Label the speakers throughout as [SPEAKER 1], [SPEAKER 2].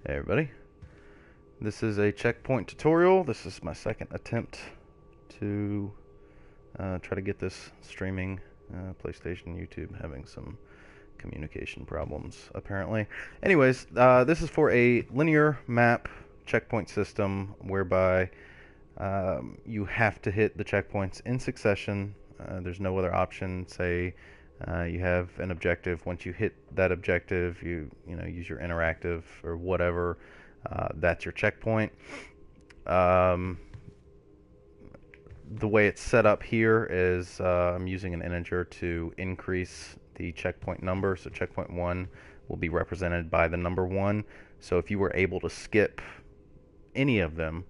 [SPEAKER 1] Hey everybody, this is a checkpoint tutorial. This is my second attempt to try to get this streaming. PlayStation, YouTube having some communication problems apparently. Anyways, this is for a linear map checkpoint system whereby you have to hit the checkpoints in succession. There's no other option. Say you have an objective. Once you hit that objective, you use your interactive or whatever. That's your checkpoint. The way it's set up here is I'm using an integer to increase the checkpoint number. So checkpoint 1 will be represented by the number 1. So if you were able to skip any of them,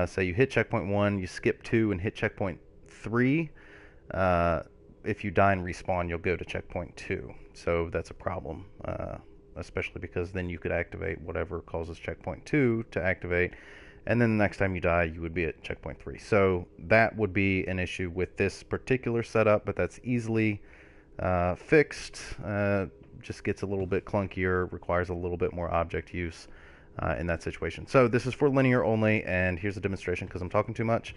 [SPEAKER 1] say you hit checkpoint 1, you skip 2 and hit checkpoint 3, if you die and respawn, you'll go to checkpoint 2. So that's a problem, especially because then you could activate whatever causes checkpoint 2 to activate, and then the next time you die, you would be at checkpoint 3. So that would be an issue with this particular setup, but that's easily fixed. Just gets a little bit clunkier, requires a little bit more object use in that situation. So this is for linear only, and here's a demonstration because I'm talking too much.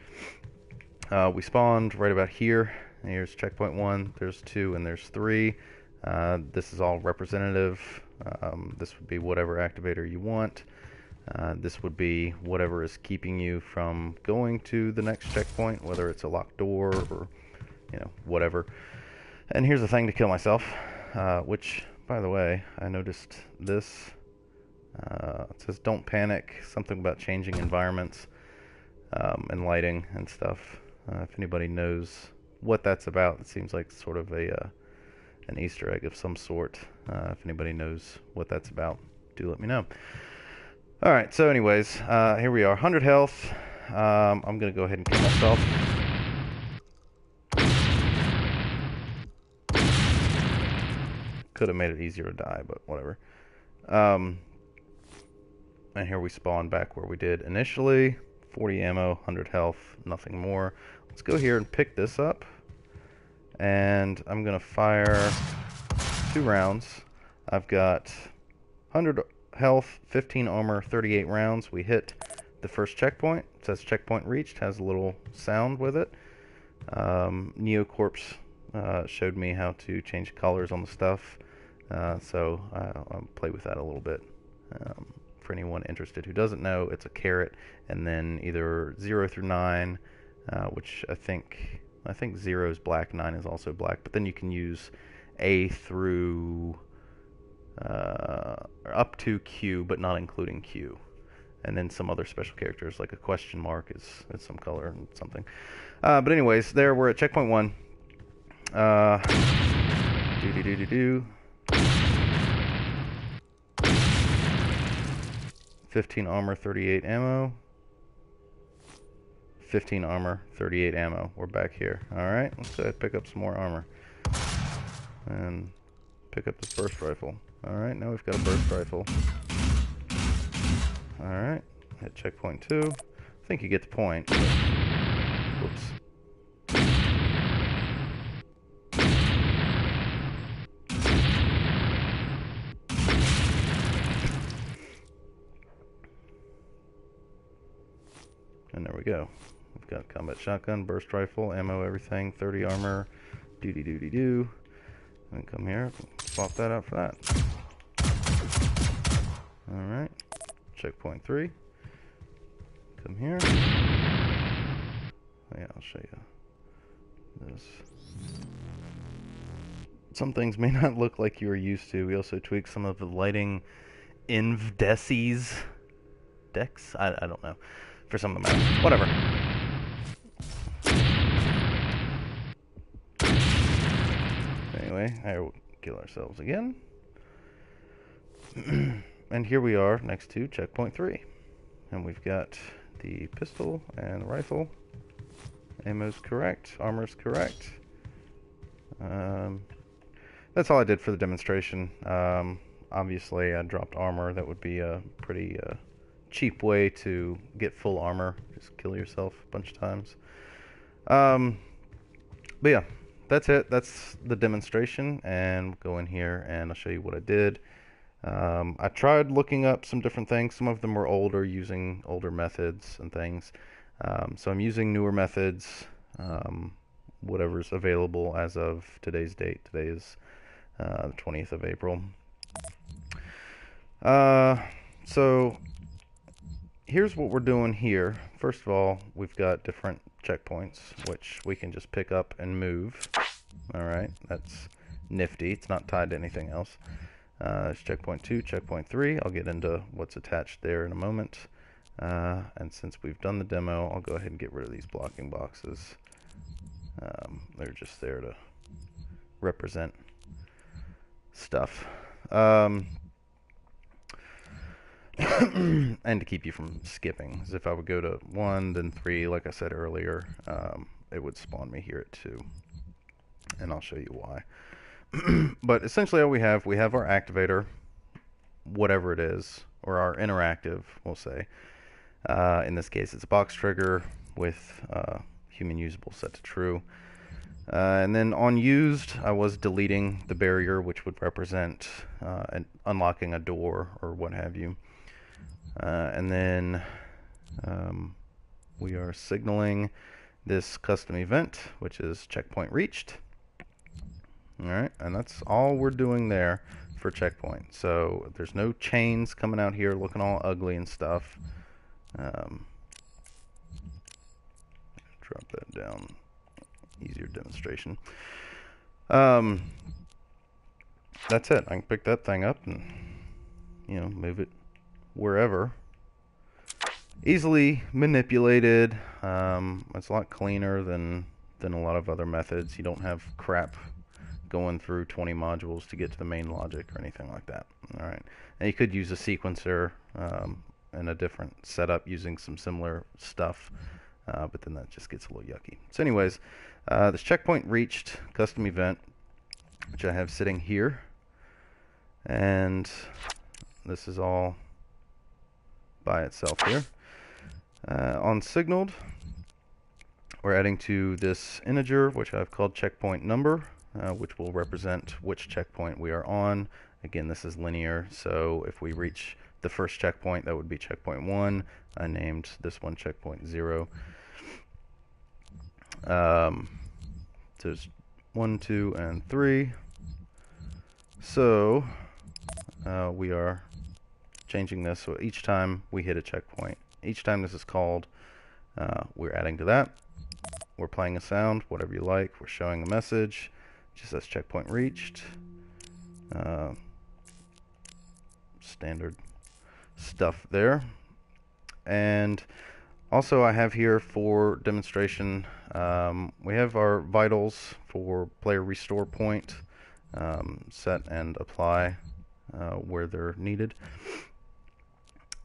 [SPEAKER 1] We spawned right about here. Here's checkpoint 1, there's 2, and there's 3. This is all representative. This would be whatever activator you want. This would be whatever is keeping you from going to the next checkpoint, whether it's a locked door or, whatever. And here's the thing to kill myself, which, by the way, I noticed this. It says don't panic, something about changing environments and lighting and stuff. If anybody knows what that's about, it seems like sort of an Easter egg of some sort. If anybody knows what that's about, do let me know. Alright, so anyways, here we are, 100 health. I'm going to go ahead and kill myself. Could have made it easier to die, but whatever. And here we spawn back where we did initially. 40 ammo, 100 health, nothing more. Let's go here and pick this up. And I'm going to fire 2 rounds. I've got 100 health, 15 armor, 38 rounds. We hit the first checkpoint. It says checkpoint reached, has a little sound with it. Neocorpse showed me how to change colors on the stuff. So I'll play with that a little bit. For anyone interested who doesn't know, it's a caret, and then either 0 through 9, which I think 0 is black, 9 is also black, but then you can use A through up to Q, but not including Q. And then some other special characters, like a question mark is some color and something. But anyways, there we're at checkpoint 1. 15 armor, 38 ammo. 15 armor, 38 ammo. We're back here. Alright, let's go ahead and pick up some more armor. And pick up this burst rifle. Alright, now we've got a burst rifle. Alright, hit checkpoint 2. I think you get the point. Whoops. And there we go. We've got combat shotgun, burst rifle, ammo, everything, 30 armor, doody-doody-doo. And come here, swap that out for that. Alright, checkpoint 3. Come here. Oh yeah, I'll show you this. Some things may not look like you are used to. We also tweaked some of the lighting indices. Decks? I don't know. For some of the maps. Whatever. Anyway, I will kill ourselves again. And here we are next to checkpoint 3. And we've got the pistol and the rifle. Ammo's correct. Armor's correct. That's all I did for the demonstration. Obviously, I dropped armor. That would be a pretty cheap way to get full armor. Just kill yourself a bunch of times. But yeah, that's it. That's the demonstration, and we'll go in here and I'll show you what I did. I tried looking up some different things. Some of them were older, using older methods and things. So I'm using newer methods, whatever's available as of today's date. Today is the 20th of April. So here's what we're doing here. First of all, we've got different checkpoints, which we can just pick up and move. Alright, that's nifty. It's not tied to anything else. It's checkpoint 2, checkpoint 3. I'll get into what's attached there in a moment. And since we've done the demo, I'll go ahead and get rid of these blocking boxes. They're just there to represent stuff. And to keep you from skipping. As if I would go to 1, then 3, like I said earlier, it would spawn me here at 2. And I'll show you why. But essentially all we have our activator, whatever it is, or our interactive, we'll say. In this case, it's a box trigger with human usable set to true. And then on used, I was deleting the barrier, which would represent unlocking a door or what have you. And then we are signaling this custom event, which is checkpoint reached. Alright, and that's all we're doing there for checkpoint. So there's no chains coming out here looking all ugly and stuff. Drop that down. Easier demonstration. That's it. I can pick that thing up and, you know, move it wherever. Easily manipulated. It's a lot cleaner than a lot of other methods. You don't have crap going through 20 modules to get to the main logic or anything like that. All right, and you could use a sequencer in a different setup using some similar stuff, but then that just gets a little yucky. So anyways, this checkpoint reached custom event, which I have sitting here, and this is all by itself here. On signaled, we're adding to this integer, which I've called checkpoint number, which will represent which checkpoint we are on. Again, this is linear, so if we reach the first checkpoint, that would be checkpoint 1. I named this one checkpoint 0. There's 1, 2, and 3. So we are changing this so each time we hit a checkpoint, each time this is called, we're adding to that. We're playing a sound, whatever you like. We're showing a message, just says checkpoint reached. Standard stuff there. And also I have here for demonstration, we have our vitals for player restore point, set and apply where they're needed.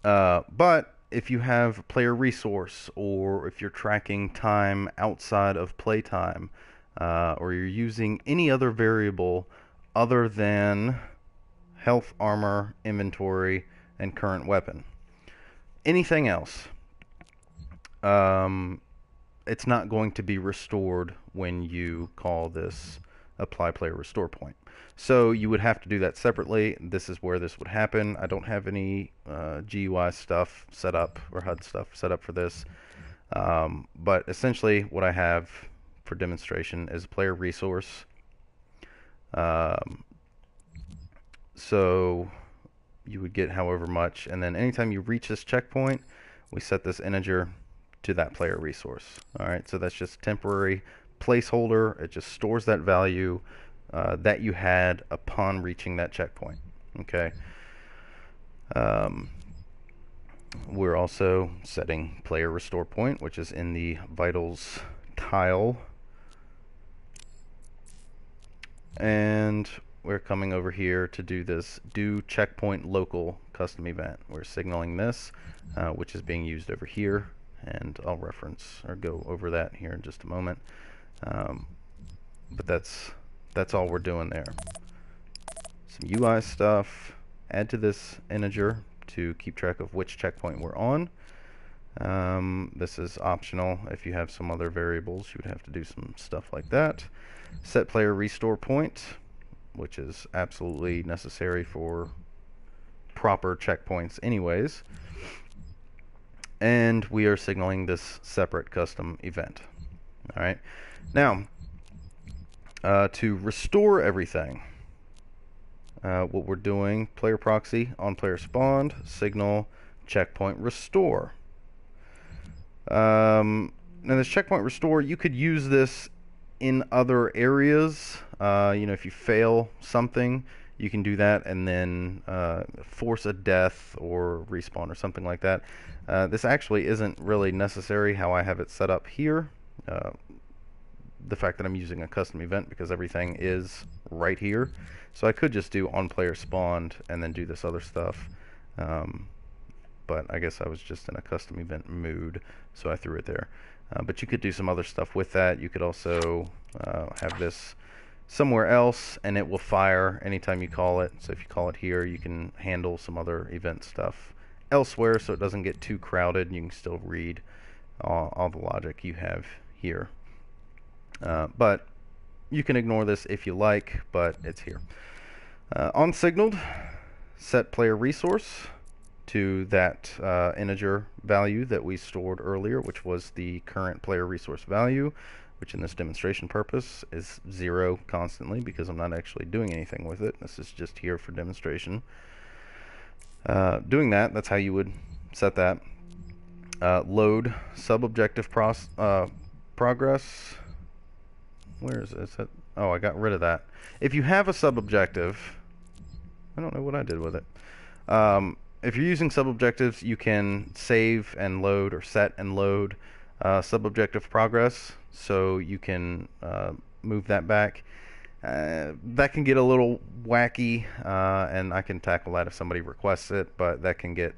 [SPEAKER 1] But if you have player resource, or if you're tracking time outside of playtime, or you're using any other variable other than health, armor, inventory, and current weapon, anything else, it's not going to be restored when you call this apply player restore point. So you would have to do that separately. This is where this would happen. I don't have any GUI stuff set up or HUD stuff set up for this. But essentially what I have for demonstration is a player resource. So you would get however much, and then anytime you reach this checkpoint, we set this integer to that player resource. Alright, so that's just temporary placeholder. It just stores that value that you had upon reaching that checkpoint. Okay. We're also setting player restore point, which is in the vitals tile, and we're coming over here to do this do checkpoint local custom event. We're signaling this, which is being used over here, and I'll reference or go over that here in just a moment. But that's all we're doing there. Some UI stuff. Add to this integer to keep track of which checkpoint we're on. This is optional. If you have some other variables, you would have to do some stuff like that. Set player restore point, which is absolutely necessary for proper checkpoints anyways. And we are signaling this separate custom event. All right. Now, to restore everything, what we're doing, player proxy on player spawned, signal checkpoint restore. Now this checkpoint restore, you could use this in other areas. If you fail something, you can do that and then force a death or respawn or something like that. This actually isn't really necessary how I have it set up here. The fact that I'm using a custom event because everything is right here. So I could just do on player spawned and then do this other stuff. But I guess I was just in a custom event mood, so I threw it there. But you could do some other stuff with that. You could also have this somewhere else and it will fire anytime you call it. So if you call it here, you can handle some other event stuff elsewhere so it doesn't get too crowded and you can still read all the logic you have here. But you can ignore this if you like, but it's here. On signaled, set player resource to that integer value that we stored earlier, which was the current player resource value, which in this demonstration purpose is 0 constantly because I'm not actually doing anything with it. This is just here for demonstration. Doing that, that's how you would set that. Load sub-objective progress. Where is this? Oh, I got rid of that. If you have a sub-objective, I don't know what I did with it. If you're using sub-objectives, you can save and load or set and load sub-objective progress, so you can move that back. That can get a little wacky, and I can tackle that if somebody requests it, but that can get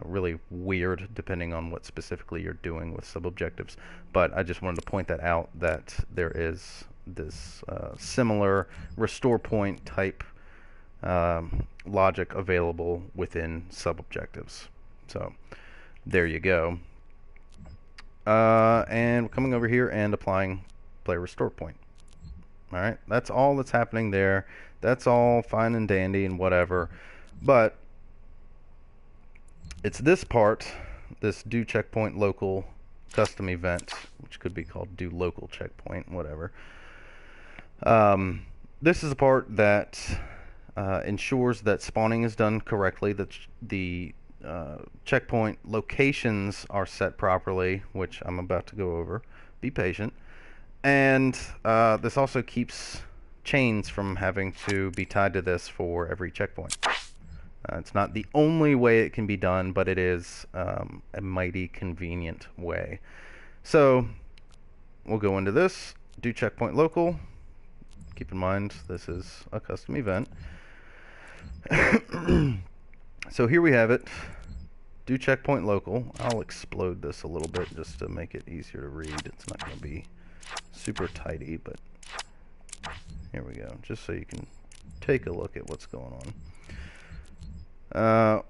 [SPEAKER 1] really weird depending on what specifically you're doing with sub-objectives. But I just wanted to point that out, that there is this similar restore point type logic available within sub-objectives. So there you go. And we're coming over here and applying player restore point. Alright, that's all that's happening there. That's all fine and dandy and whatever. But it's this part, this do checkpoint local custom event, which could be called do local checkpoint, whatever. This is the part that ensures that spawning is done correctly, that the checkpoint locations are set properly, which I'm about to go over. Be patient. And this also keeps chains from having to be tied to this for every checkpoint. It's not the only way it can be done, but it is a mighty convenient way. So we'll go into this, do checkpoint local. Keep in mind this is a custom event. So here we have it, do checkpoint local. I'll explode this a little bit just to make it easier to read. It's not going to be super tidy, but here we go, just so you can take a look at what's going on.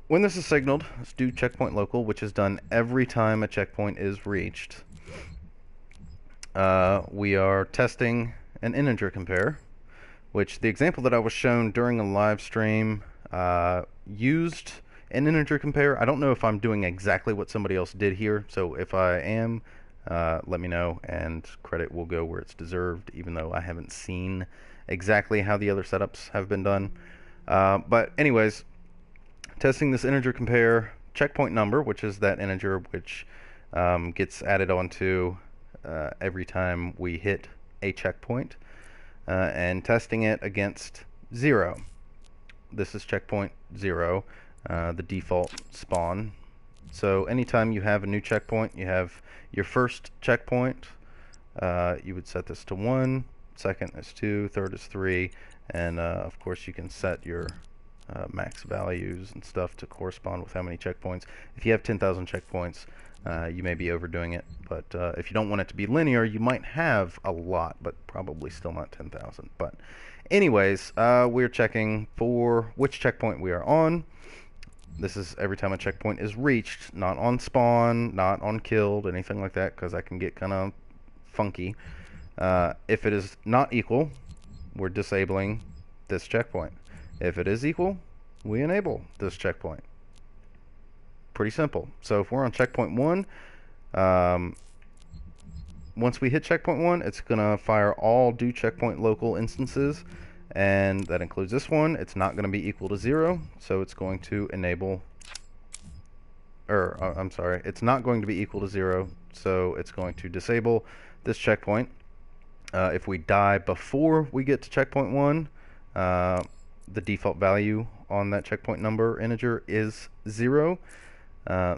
[SPEAKER 1] When this is signaled, let's do checkpoint local, which is done every time a checkpoint is reached. We are testing an integer compare, which the example that I was shown during a live stream used an integer compare. I don't know if I'm doing exactly what somebody else did here, so if I am, let me know, and credit will go where it's deserved, even though I haven't seen exactly how the other setups have been done. But anyways, testing this integer compare checkpoint number, which is that integer which gets added onto every time we hit a checkpoint, and testing it against 0. This is checkpoint 0, the default spawn. So anytime you have a new checkpoint, you have your first checkpoint, you would set this to 1, second is 2, third is 3, and of course you can set your max values and stuff to correspond with how many checkpoints. If you have 10,000 checkpoints, you may be overdoing it, but if you don't want it to be linear, you might have a lot, but probably still not 10,000. But anyways, we're checking for which checkpoint we are on. This is every time a checkpoint is reached, not on spawn, not on killed, anything like that, because I can get kind of funky. If it is not equal, we're disabling this checkpoint. If it is equal, we enable this checkpoint. Pretty simple. So if we're on checkpoint 1, once we hit checkpoint 1, it's going to fire all do checkpoint local instances, and that includes this one. It's not going to be equal to 0, so it's going to enable, I'm sorry, it's not going to be equal to 0, so it's going to disable this checkpoint. If we die before we get to checkpoint 1, the default value on that checkpoint number integer is 0.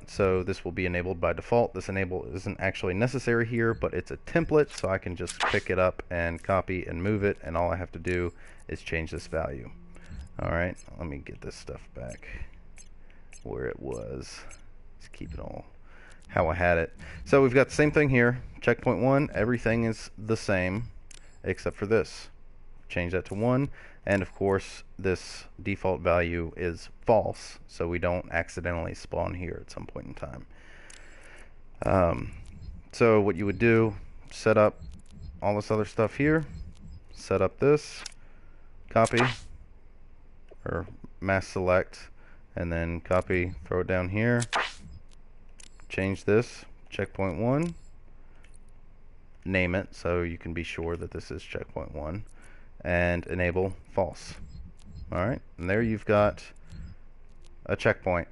[SPEAKER 1] So this will be enabled by default. This enable isn't actually necessary here, but it's a template, so I can just pick it up and copy and move it, and all I have to do is change this value. Alright, let me get this stuff back where it was. Let's keep it all how I had it. So we've got the same thing here. Checkpoint 1, everything is the same except for this. Change that to 1, and of course this default value is false, so we don't accidentally spawn here at some point in time. So what you would do, set up all this other stuff here, set up this, copy, or mass select, and then copy, throw it down here, change this, checkpoint 1, name it so you can be sure that this is checkpoint 1, and enable false. Alright, and there you've got a checkpoint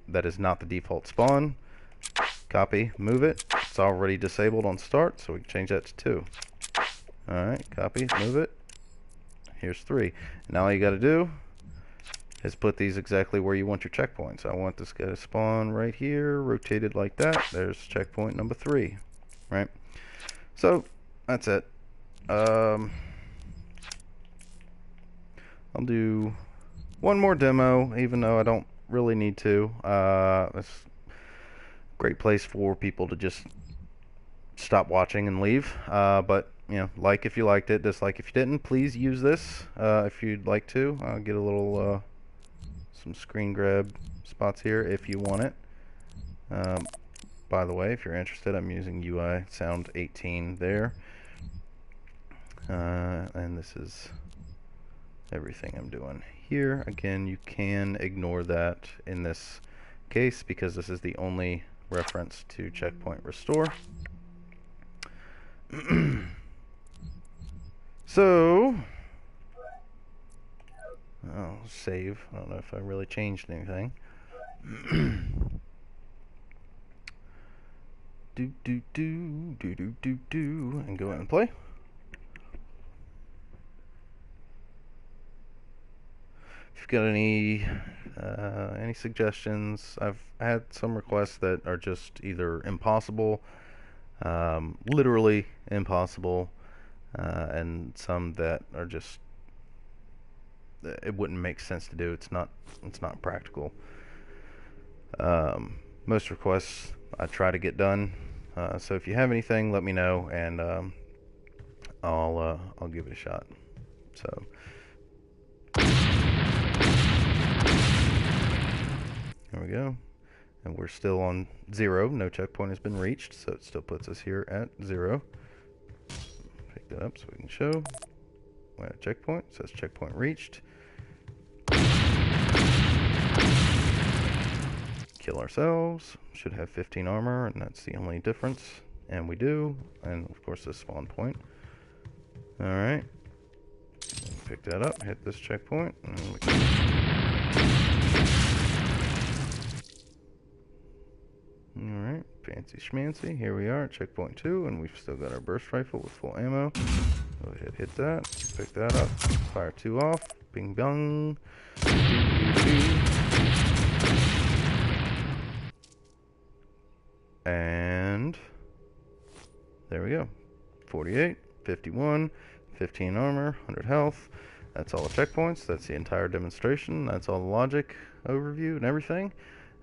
[SPEAKER 1] that is not the default spawn. Copy, move it. It's already disabled on start, so we can change that to 2. Alright, copy, move it. Here's 3. Now all you gotta do is put these exactly where you want your checkpoints. I want this guy to spawn right here, rotated like that. There's checkpoint number 3. Right? So, that's it. I'll do one more demo, even though I don't really need to. It's a great place for people to just stop watching and leave. But, you know, like if you liked it, dislike if you didn't. Please use this if you'd like to. I'll get a little, some screen grab spots here if you want it. By the way, if you're interested, I'm using UI Sound 18 there. And this is everything I'm doing here. Again, you can ignore that in this case because this is the only reference to checkpoint restore. So I'll save. I don't know if I really changed anything. And go ahead and play. If you've got any suggestions, I've had some requests that are just either impossible, literally impossible, and some that are just it wouldn't make sense to do. It's not practical. Most requests I try to get done. So if you have anything, let me know, and I'll give it a shot. So. There we go. And we're still on 0. No checkpoint has been reached, so it still puts us here at 0. Pick that up so we can show. We're at a checkpoint. It says checkpoint reached. Kill ourselves. Should have 15 armor, and that's the only difference. And we do. And of course this spawn point. Alright. Pick that up, hit this checkpoint, and we can... Alright, fancy schmancy. Here we are at checkpoint 2, and we've still got our burst rifle with full ammo. Go ahead, hit that, pick that up, fire 2 off, bing bong. And there we go. 48, 51, 15 armor, 100 health. That's all the checkpoints. That's the entire demonstration. That's all the logic overview and everything.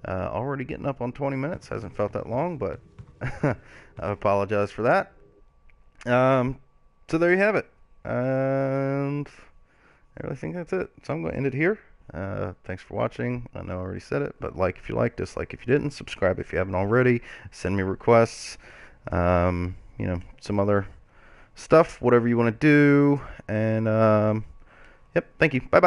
[SPEAKER 1] Already getting up on 20 minutes. Hasn't felt that long, but I apologize for that. So there you have it. And I really think that's it. So I'm going to end it here. Thanks for watching. I know I already said it, but like if you liked, dislike if you didn't, subscribe if you haven't already, send me requests, you know, some other stuff, whatever you want to do, and yep, thank you, bye bye.